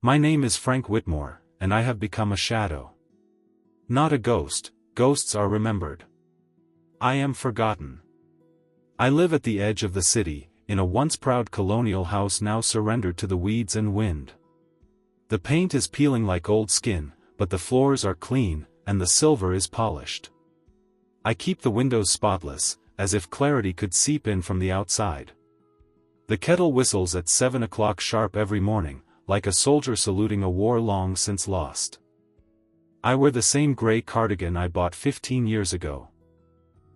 My name is Frank Whitmore, and I have become a shadow. Not a ghost, ghosts are remembered. I am forgotten. I live at the edge of the city, in a once proud colonial house now surrendered to the weeds and wind. The paint is peeling like old skin, but the floors are clean, and the silver is polished. I keep the windows spotless, as if clarity could seep in from the outside. The kettle whistles at 7 o'clock sharp every morning, like a soldier saluting a war long since lost. I wear the same gray cardigan I bought 15 years ago.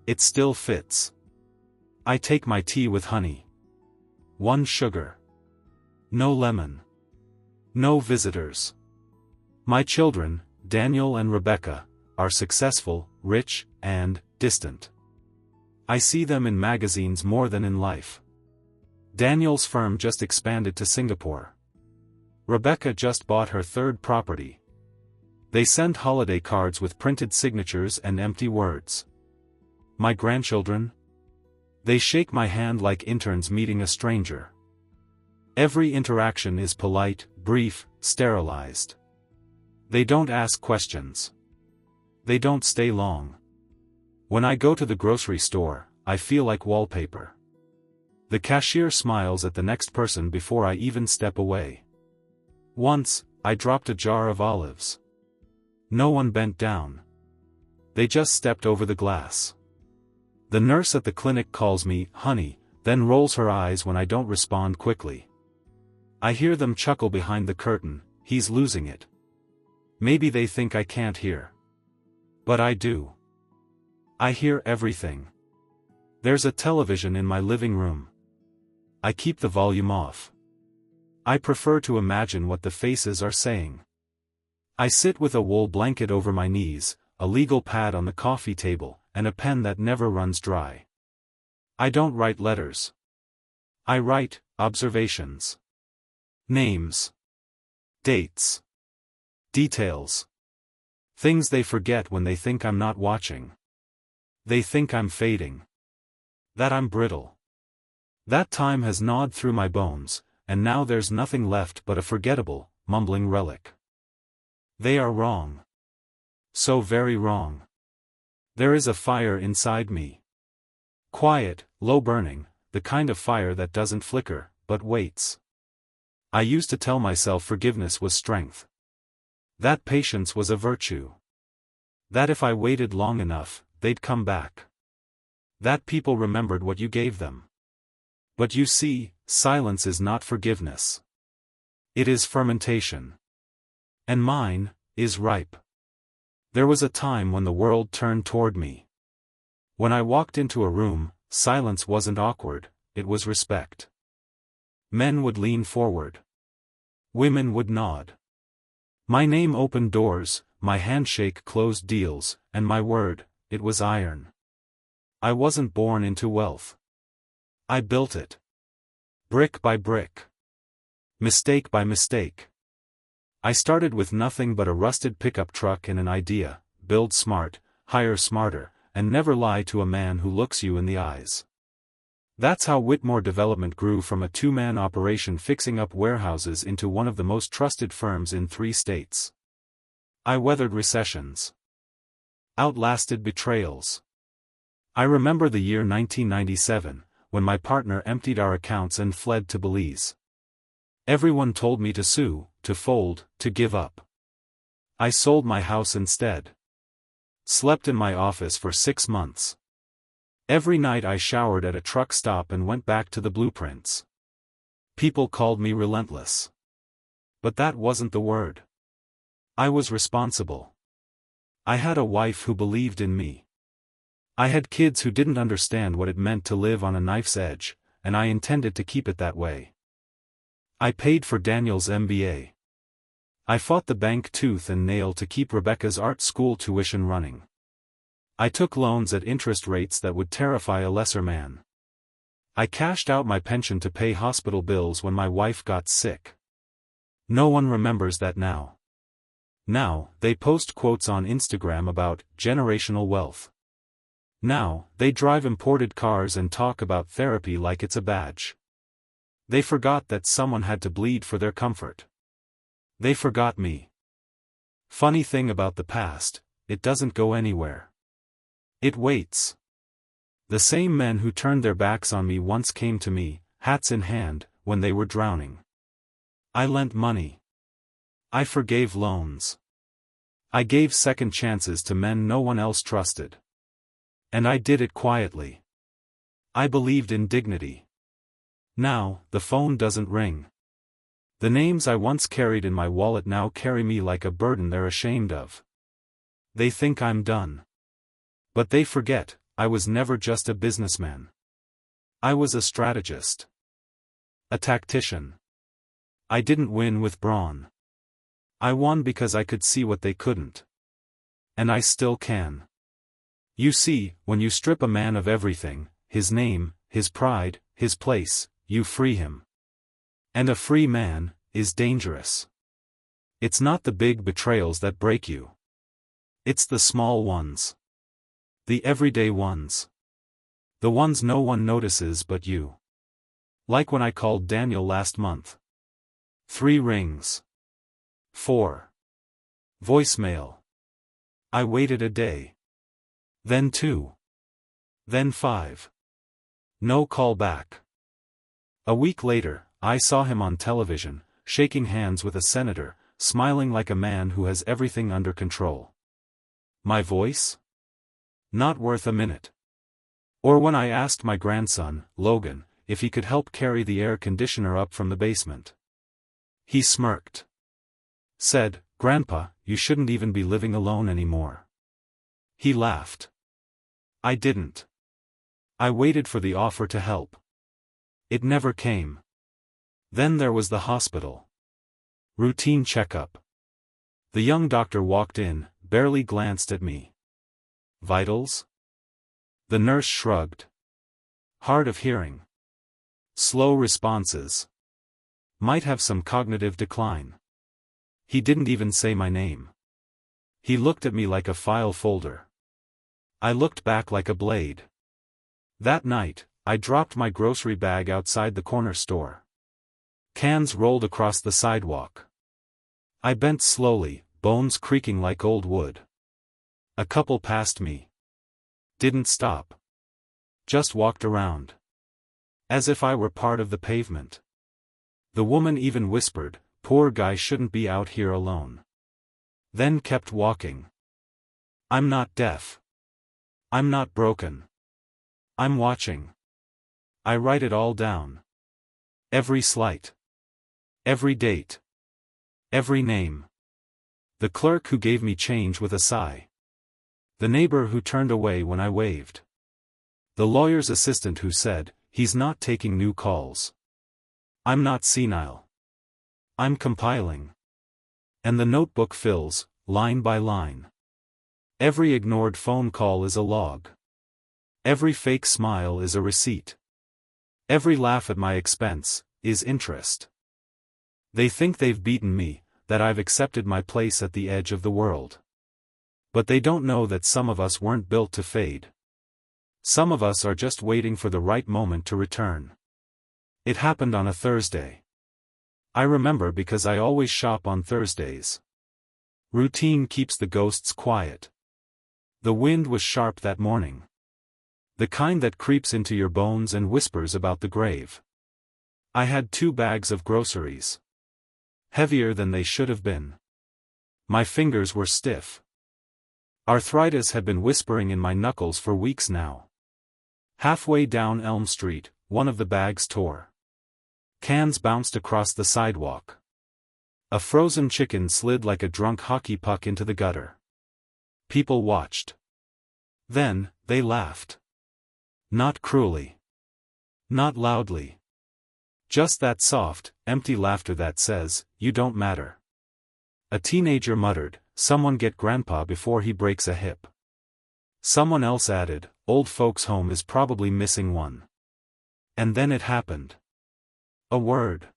It still fits. I take my tea with honey. 1 sugar. No lemon. No visitors. My children, Daniel and Rebecca, are successful, rich, and distant. I see them in magazines more than in life. Daniel's firm just expanded to Singapore. Rebecca just bought her 3rd property. They send holiday cards with printed signatures and empty words. My grandchildren? They shake my hand like interns meeting a stranger. Every interaction is polite, brief, sterilized. They don't ask questions. They don't stay long. When I go to the grocery store, I feel like wallpaper. The cashier smiles at the next person before I even step away. Once, I dropped a jar of olives. No one bent down. They just stepped over the glass. The nurse at the clinic calls me, honey, then rolls her eyes when I don't respond quickly. I hear them chuckle behind the curtain, he's losing it. Maybe they think I can't hear. But I do. I hear everything. There's a television in my living room. I keep the volume off. I prefer to imagine what the faces are saying. I sit with a wool blanket over my knees, a legal pad on the coffee table, and a pen that never runs dry. I don't write letters. I write observations. Names. Dates. Details. Things they forget when they think I'm not watching. They think I'm fading. That I'm brittle. That time has gnawed through my bones, and now there's nothing left but a forgettable, mumbling relic. They are wrong. So very wrong. There is a fire inside me. Quiet, low-burning, the kind of fire that doesn't flicker, but waits. I used to tell myself forgiveness was strength. That patience was a virtue. That if I waited long enough, they'd come back. That people remembered what you gave them. But you see, silence is not forgiveness. It is fermentation. And mine is ripe. There was a time when the world turned toward me. When I walked into a room, silence wasn't awkward, it was respect. Men would lean forward. Women would nod. My name opened doors, my handshake closed deals, and my word, it was iron. I wasn't born into wealth. I built it. Brick by brick. Mistake by mistake. I started with nothing but a rusted pickup truck and an idea: build smart, hire smarter, and never lie to a man who looks you in the eyes. That's how Whitmore Development grew from a 2-man operation fixing up warehouses into one of the most trusted firms in 3 states. I weathered recessions. Outlasted betrayals. I remember the year 1997, when my partner emptied our accounts and fled to Belize. Everyone told me to sue, to fold, to give up. I sold my house instead. Slept in my office for 6 months. Every night I showered at a truck stop and went back to the blueprints. People called me relentless. But that wasn't the word. I was responsible. I had a wife who believed in me. I had kids who didn't understand what it meant to live on a knife's edge, and I intended to keep it that way. I paid for Daniel's MBA. I fought the bank tooth and nail to keep Rebecca's art school tuition running. I took loans at interest rates that would terrify a lesser man. I cashed out my pension to pay hospital bills when my wife got sick. No one remembers that now. Now, they post quotes on Instagram about generational wealth. Now, they drive imported cars and talk about therapy like it's a badge. They forgot that someone had to bleed for their comfort. They forgot me. Funny thing about the past, it doesn't go anywhere. It waits. The same men who turned their backs on me once came to me, hats in hand, when they were drowning. I lent money. I forgave loans. I gave second chances to men no one else trusted. And I did it quietly. I believed in dignity. Now, the phone doesn't ring. The names I once carried in my wallet now carry me like a burden they're ashamed of. They think I'm done. But they forget, I was never just a businessman. I was a strategist. A tactician. I didn't win with brawn. I won because I could see what they couldn't. And I still can. You see, when you strip a man of everything, his name, his pride, his place, you free him. And a free man is dangerous. It's not the big betrayals that break you. It's the small ones. The everyday ones. The ones no one notices but you. Like when I called Daniel last month. 3 rings. 4. Voicemail. I waited a day. Then 2. Then 5. No call back. A week later, I saw him on television, shaking hands with a senator, smiling like a man who has everything under control. My voice? Not worth a minute. Or when I asked my grandson, Logan, if he could help carry the air conditioner up from the basement. He smirked. Said, "Grandpa, you shouldn't even be living alone anymore." He laughed. I didn't. I waited for the offer to help. It never came. Then there was the hospital. Routine checkup. The young doctor walked in, barely glanced at me. Vitals? The nurse shrugged. Hard of hearing. Slow responses. Might have some cognitive decline. He didn't even say my name. He looked at me like a file folder. I looked back like a blade. That night, I dropped my grocery bag outside the corner store. Cans rolled across the sidewalk. I bent slowly, bones creaking like old wood. A couple passed me. Didn't stop. Just walked around. As if I were part of the pavement. The woman even whispered, "Poor guy shouldn't be out here alone." Then kept walking. I'm not deaf. I'm not broken. I'm watching. I write it all down. Every slight. Every date. Every name. The clerk who gave me change with a sigh. The neighbor who turned away when I waved. The lawyer's assistant who said, "He's not taking new calls." I'm not senile. I'm compiling. And the notebook fills, line by line. Every ignored phone call is a log. Every fake smile is a receipt. Every laugh at my expense is interest. They think they've beaten me, that I've accepted my place at the edge of the world. But they don't know that some of us weren't built to fade. Some of us are just waiting for the right moment to return. It happened on a Thursday. I remember because I always shop on Thursdays. Routine keeps the ghosts quiet. The wind was sharp that morning. The kind that creeps into your bones and whispers about the grave. I had 2 bags of groceries. Heavier than they should have been. My fingers were stiff. Arthritis had been whispering in my knuckles for weeks now. Halfway down Elm Street, one of the bags tore. Cans bounced across the sidewalk. A frozen chicken slid like a drunk hockey puck into the gutter. People watched. Then, they laughed. Not cruelly. Not loudly. Just that soft, empty laughter that says, "You don't matter." A teenager muttered, "Someone get Grandpa before he breaks a hip." Someone else added, "Old folks' home is probably missing one." And then it happened. A word.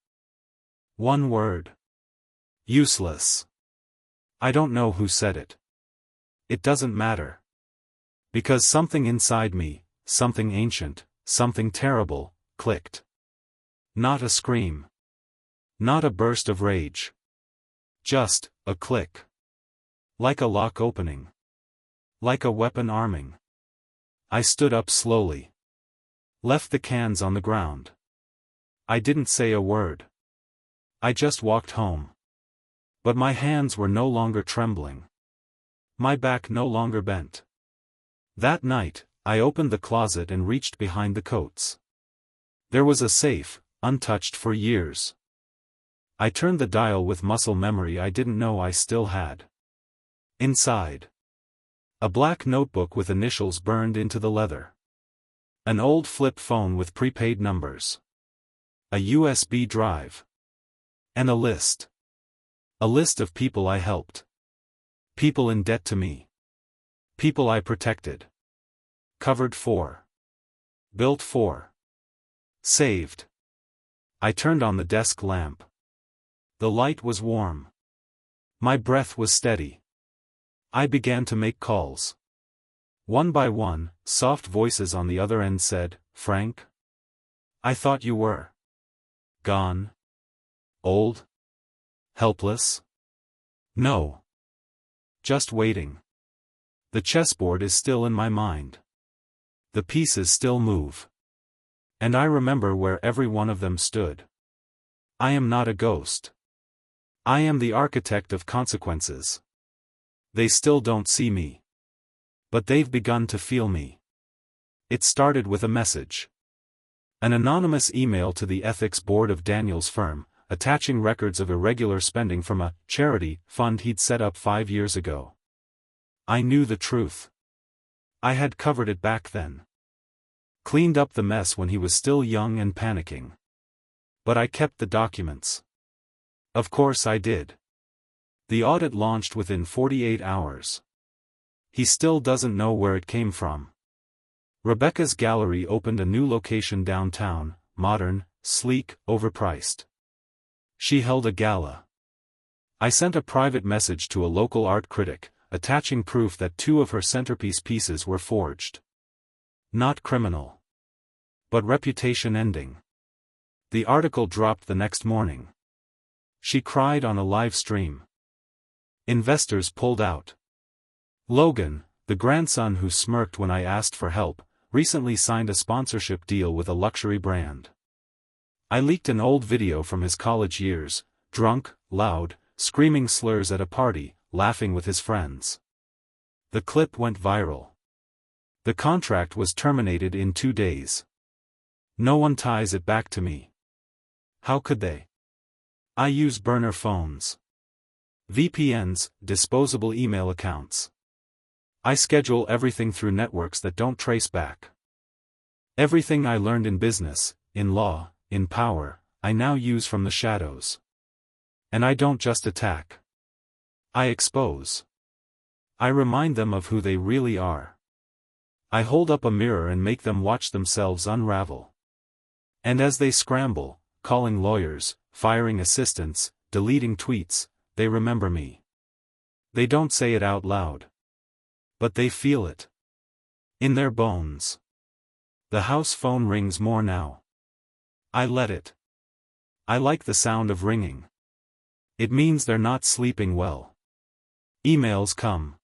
One word. Useless. I don't know who said it. It doesn't matter. Because something inside me, something ancient, something terrible, clicked. Not a scream. Not a burst of rage. Just a click. Like a lock opening. Like a weapon arming. I stood up slowly. Left the cans on the ground. I didn't say a word. I just walked home. But my hands were no longer trembling. My back no longer bent. That night, I opened the closet and reached behind the coats. There was a safe, untouched for years. I turned the dial with muscle memory I didn't know I still had. Inside, a black notebook with initials burned into the leather. An old flip phone with prepaid numbers. A USB drive. And a list. A list of people I helped. People in debt to me. People I protected. Covered for. Built for. Saved. I turned on the desk lamp. The light was warm. My breath was steady. I began to make calls. One by one, soft voices on the other end said, "Frank? I thought you were gone? Old? Helpless? No. Just waiting. The chessboard is still in my mind. The pieces still move. And I remember where every one of them stood. I am not a ghost. I am the architect of consequences. They still don't see me. But they've begun to feel me. It started with a message. An anonymous email to the ethics board of Daniel's firm, attaching records of irregular spending from a charity fund he'd set up 5 years ago. I knew the truth. I had covered it back then. Cleaned up the mess when he was still young and panicking. But I kept the documents. Of course I did. The audit launched within 48 hours. He still doesn't know where it came from. Rebecca's gallery opened a new location downtown, modern, sleek, overpriced. She held a gala. I sent a private message to a local art critic, attaching proof that 2 of her centerpiece pieces were forged. Not criminal. But reputation ending. The article dropped the next morning. She cried on a live stream. Investors pulled out. Logan, the grandson who smirked when I asked for help, recently signed a sponsorship deal with a luxury brand. I leaked an old video from his college years, drunk, loud, screaming slurs at a party, laughing with his friends. The clip went viral. The contract was terminated in 2 days. No one ties it back to me. How could they? I use burner phones. VPNs, disposable email accounts. I schedule everything through networks that don't trace back. Everything I learned in business, in law, in power, I now use from the shadows. And I don't just attack. I expose. I remind them of who they really are. I hold up a mirror and make them watch themselves unravel. And as they scramble, calling lawyers, firing assistants, deleting tweets, they remember me. They don't say it out loud. But they feel it. In their bones. The house phone rings more now. I let it. I like the sound of ringing. It means they're not sleeping well. Emails come.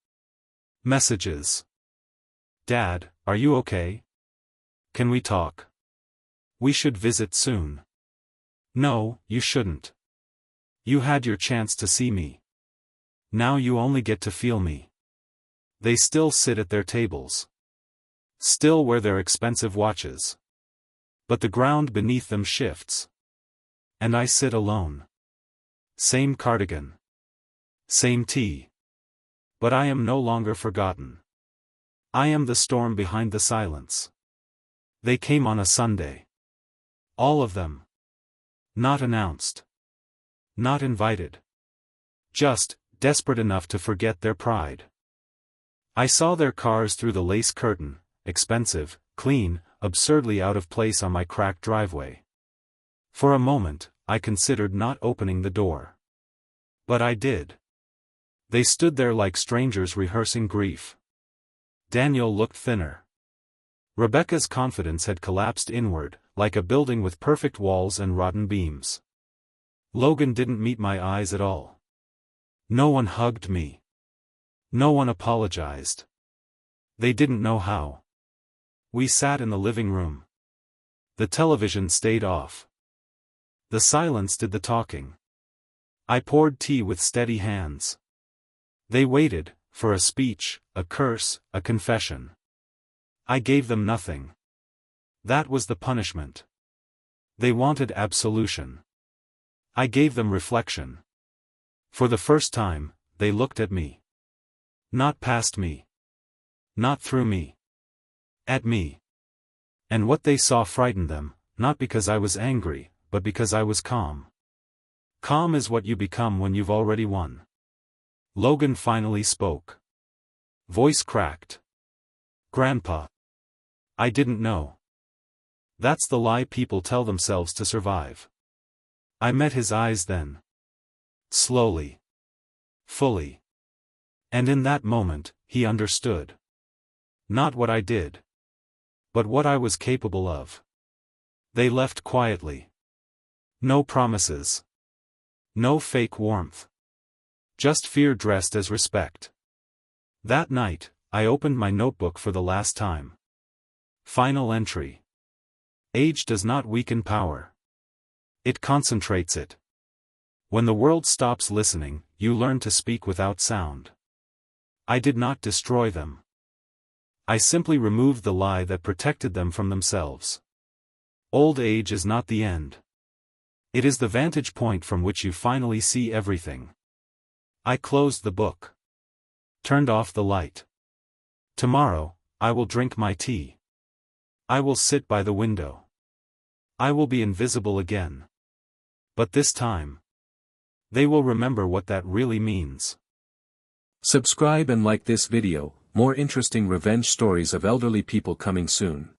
Messages. Dad, are you okay? Can we talk? We should visit soon. No, you shouldn't. You had your chance to see me. Now you only get to feel me. They still sit at their tables. Still wear their expensive watches. But the ground beneath them shifts. And I sit alone. Same cardigan. Same tea. But I am no longer forgotten. I am the storm behind the silence. They came on a Sunday. All of them. Not announced. Not invited. Just, desperate enough to forget their pride. I saw their cars through the lace curtain, expensive, clean, absurdly out of place on my cracked driveway. For a moment, I considered not opening the door. But I did. They stood there like strangers rehearsing grief. Daniel looked thinner. Rebecca's confidence had collapsed inward, like a building with perfect walls and rotten beams. Logan didn't meet my eyes at all. No one hugged me. No one apologized. They didn't know how. We sat in the living room. The television stayed off. The silence did the talking. I poured tea with steady hands. They waited, for a speech, a curse, a confession. I gave them nothing. That was the punishment. They wanted absolution. I gave them reflection. For the first time, they looked at me. Not past me. Not through me. At me. And what they saw frightened them, not because I was angry, but because I was calm. Calm is what you become when you've already won. Logan finally spoke. Voice cracked. Grandpa. I didn't know. That's the lie people tell themselves to survive. I met his eyes then. Slowly. Fully. And in that moment, he understood. Not what I did. But what I was capable of. They left quietly. No promises. No fake warmth. Just fear dressed as respect. That night, I opened my notebook for the last time. Final entry. Age does not weaken power. It concentrates it. When the world stops listening, you learn to speak without sound. I did not destroy them. I simply removed the lie that protected them from themselves. Old age is not the end. It is the vantage point from which you finally see everything. I closed the book. Turned off the light. Tomorrow, I will drink my tea. I will sit by the window. I will be invisible again. But this time, they will remember what that really means. Subscribe and like this video, more interesting revenge stories of elderly people coming soon.